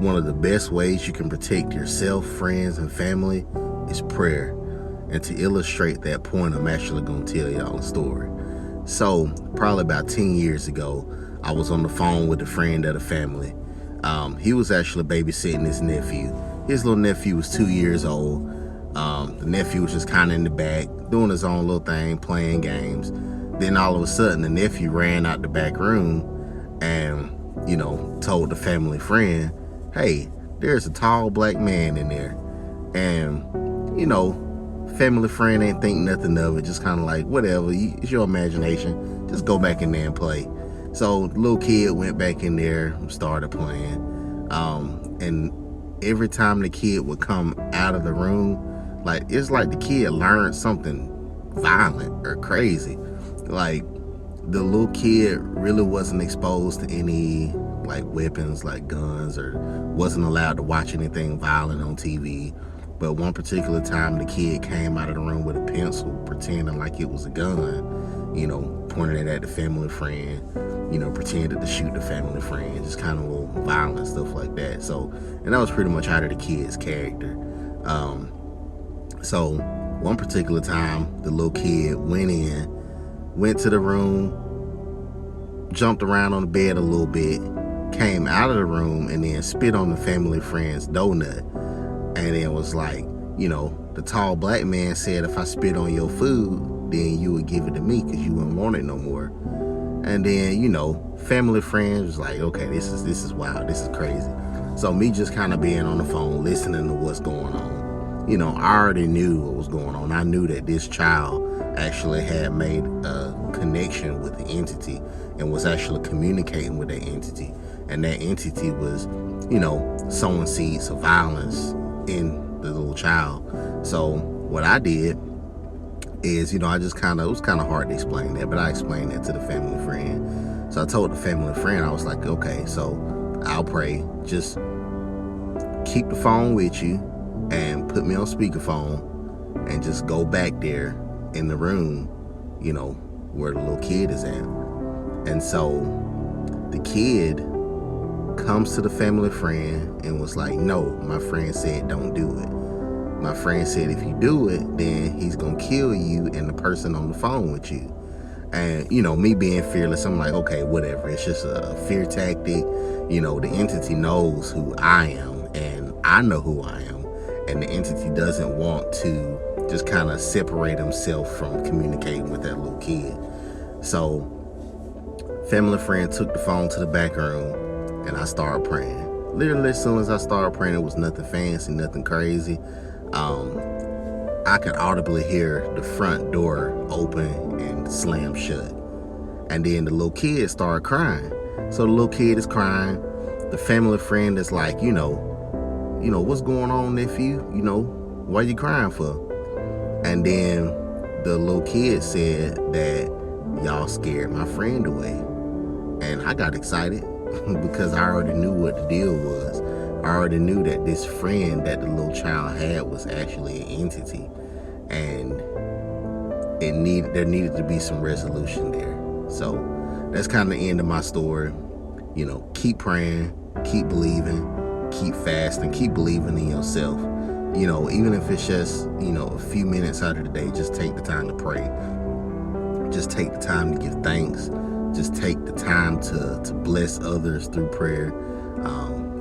one of the best ways you can protect yourself, friends, and family is prayer. And to illustrate that point, I'm actually going to tell y'all a story. So probably about 10 years ago, I was on the phone with a friend of the family. He was actually babysitting his nephew. His little nephew was 2 years old. The nephew was just kind of in the back, doing his own little thing, playing games. Then all of a sudden, the nephew ran out the back room and, told the family friend, hey, there's a tall black man in there. And, family friend ain't think nothing of it, just kind of like, whatever, it's your imagination, just go back in there and play. So the little kid went back in there, started playing, and every time the kid would come out of the room, it's like the kid learned something violent or crazy. Like, the little kid really wasn't exposed to any weapons like guns, or wasn't allowed to watch anything violent on TV. But one particular time, the kid came out of the room with a pencil, pretending like it was a gun, pointing it at the family friend, pretended to shoot the family friend, just kind of a little violent stuff like that. So, and that was pretty much out of the kid's character. So one particular time, the little kid went to the room, jumped around on the bed a little bit, came out of the room, and then spit on the family friend's donut. And it was like, the tall black man said, if I spit on your food, then you would give it to me because you wouldn't want it no more. And then, family friends was like, okay, this is wild, this is crazy. So me just kind of being on the phone, listening to what's going on, I already knew what was going on. I knew that this child actually had made a connection with the entity and was actually communicating with that entity. And that entity was, sowing seeds of violence in the little child. So what I did is, I just it was kind of hard to explain that, but I explained that to the family friend. So I told the family friend, I was like, okay, so I'll pray. Just keep the phone with you and put me on speakerphone and just go back there in the room, where the little kid is at. And so the kid comes to the family friend and was like, no, my friend said don't do it. My friend said if you do it, then he's gonna kill you and the person on the phone with you. And me being fearless, I'm like, okay, whatever, it's just a fear tactic. The entity knows who I am and I know who I am, and the entity doesn't want to just kind of separate himself from communicating with that little kid. So family friend took the phone to the back room and I started praying. Literally, as soon as I started praying, it was nothing fancy, nothing crazy. I could audibly hear the front door open and slam shut. And then the little kid started crying. So the little kid is crying. The family friend is like, what's going on, nephew? Why are you crying for? And then the little kid said that y'all scared my friend away. And I got excited because I already knew what the deal was. I already knew that this friend that the little child had was actually an entity, and there needed to be some resolution there. So that's kind of the end of my story. Keep praying, keep believing, keep fasting, keep believing in yourself. Even if it's just, a few minutes out of the day, just take the time to pray. Just take the time to give thanks. Just take the time to bless others through prayer.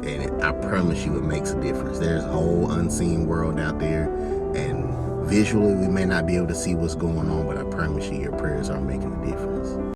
And I promise you it makes a difference. There's a whole unseen world out there, and visually we may not be able to see what's going on, but I promise you your prayers are making a difference.